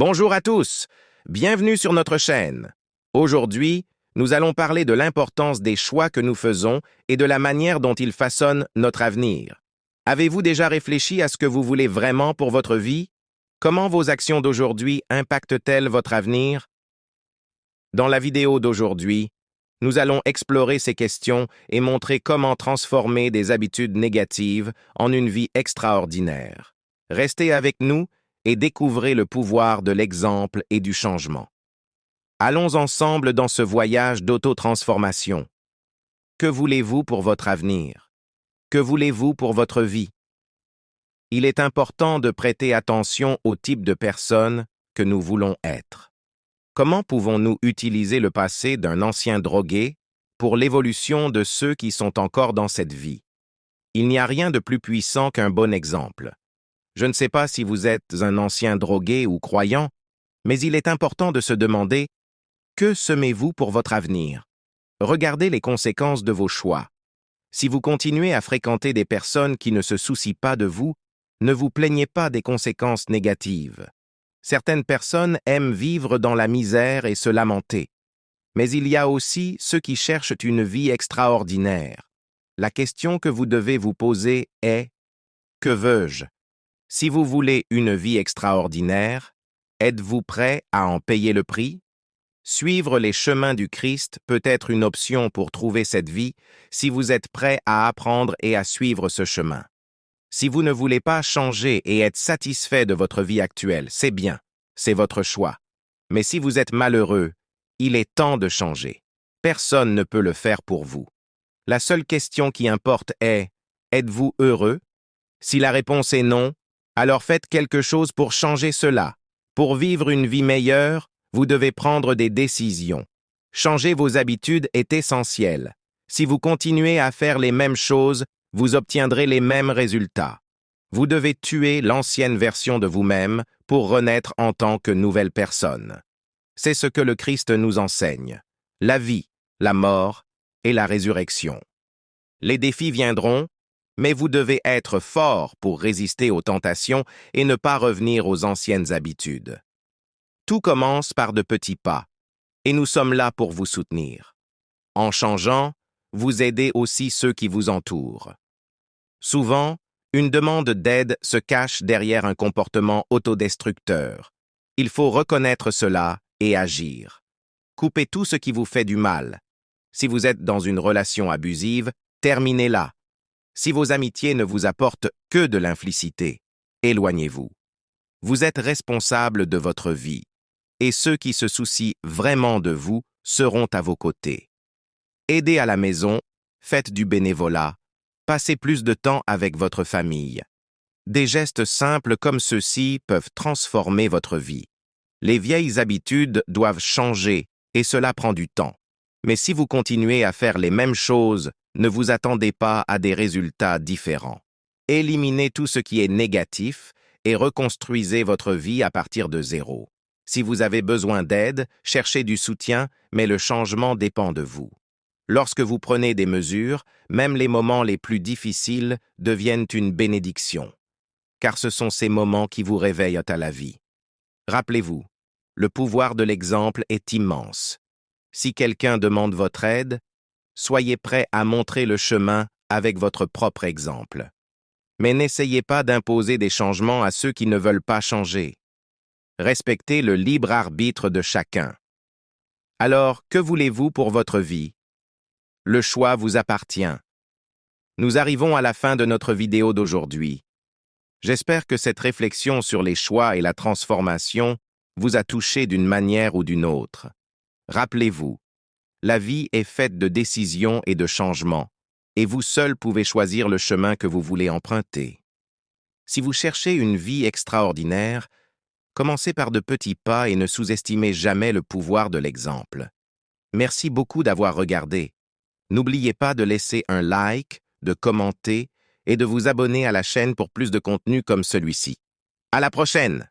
Bonjour à tous, bienvenue sur notre chaîne. Aujourd'hui, nous allons parler de l'importance des choix que nous faisons et de la manière dont ils façonnent notre avenir. Avez-vous déjà réfléchi à ce que vous voulez vraiment pour votre vie? Comment vos actions d'aujourd'hui impactent-elles votre avenir? Dans la vidéo d'aujourd'hui, nous allons explorer ces questions et montrer comment transformer des habitudes négatives en une vie extraordinaire. Restez avec nous et découvrez le pouvoir de l'exemple et du changement. Allons ensemble dans ce voyage d'auto-transformation. Que voulez-vous pour votre avenir? Que voulez-vous pour votre vie? Il est important de prêter attention au type de personne que nous voulons être. Comment pouvons-nous utiliser le passé d'un ancien drogué pour l'évolution de ceux qui sont encore dans cette vie? Il n'y a rien de plus puissant qu'un bon exemple. Je ne sais pas si vous êtes un ancien drogué ou croyant, mais il est important de se demander « Que semez-vous pour votre avenir ?» Regardez les conséquences de vos choix. Si vous continuez à fréquenter des personnes qui ne se soucient pas de vous, ne vous plaignez pas des conséquences négatives. Certaines personnes aiment vivre dans la misère et se lamenter. Mais il y a aussi ceux qui cherchent une vie extraordinaire. La question que vous devez vous poser est « Que veux-je » Si vous voulez une vie extraordinaire, êtes-vous prêt à en payer le prix? Suivre les chemins du Christ peut être une option pour trouver cette vie si vous êtes prêt à apprendre et à suivre ce chemin. Si vous ne voulez pas changer et être satisfait de votre vie actuelle, c'est bien, c'est votre choix. Mais si vous êtes malheureux, il est temps de changer. Personne ne peut le faire pour vous. La seule question qui importe est « Êtes-vous heureux ?» Si la réponse est non, alors faites quelque chose pour changer cela. Pour vivre une vie meilleure, vous devez prendre des décisions. Changer vos habitudes est essentiel. Si vous continuez à faire les mêmes choses, vous obtiendrez les mêmes résultats. Vous devez tuer l'ancienne version de vous-même pour renaître en tant que nouvelle personne. C'est ce que le Christ nous enseigne. La vie, la mort et la résurrection. Les défis viendront, mais vous devez être fort pour résister aux tentations et ne pas revenir aux anciennes habitudes. Tout commence par de petits pas, et nous sommes là pour vous soutenir. En changeant, vous aidez aussi ceux qui vous entourent. Souvent, une demande d'aide se cache derrière un comportement autodestructeur. Il faut reconnaître cela et agir. Coupez tout ce qui vous fait du mal. Si vous êtes dans une relation abusive, terminez-la. Si vos amitiés ne vous apportent que de l'inflicité, éloignez-vous. Vous êtes responsable de votre vie, et ceux qui se soucient vraiment de vous seront à vos côtés. Aidez à la maison, faites du bénévolat, passez plus de temps avec votre famille. Des gestes simples comme ceux-ci peuvent transformer votre vie. Les vieilles habitudes doivent changer, et cela prend du temps. Mais si vous continuez à faire les mêmes choses, ne vous attendez pas à des résultats différents. Éliminez tout ce qui est négatif et reconstruisez votre vie à partir de zéro. Si vous avez besoin d'aide, cherchez du soutien, mais le changement dépend de vous. Lorsque vous prenez des mesures, même les moments les plus difficiles deviennent une bénédiction, car ce sont ces moments qui vous réveillent à la vie. Rappelez-vous, le pouvoir de l'exemple est immense. Si quelqu'un demande votre aide, soyez prêt à montrer le chemin avec votre propre exemple. Mais n'essayez pas d'imposer des changements à ceux qui ne veulent pas changer. Respectez le libre arbitre de chacun. Alors, que voulez-vous pour votre vie? Le choix vous appartient. Nous arrivons à la fin de notre vidéo d'aujourd'hui. J'espère que cette réflexion sur les choix et la transformation vous a touché d'une manière ou d'une autre. Rappelez-vous, la vie est faite de décisions et de changements, et vous seul pouvez choisir le chemin que vous voulez emprunter. Si vous cherchez une vie extraordinaire, commencez par de petits pas et ne sous-estimez jamais le pouvoir de l'exemple. Merci beaucoup d'avoir regardé. N'oubliez pas de laisser un like, de commenter et de vous abonner à la chaîne pour plus de contenu comme celui-ci. À la prochaine!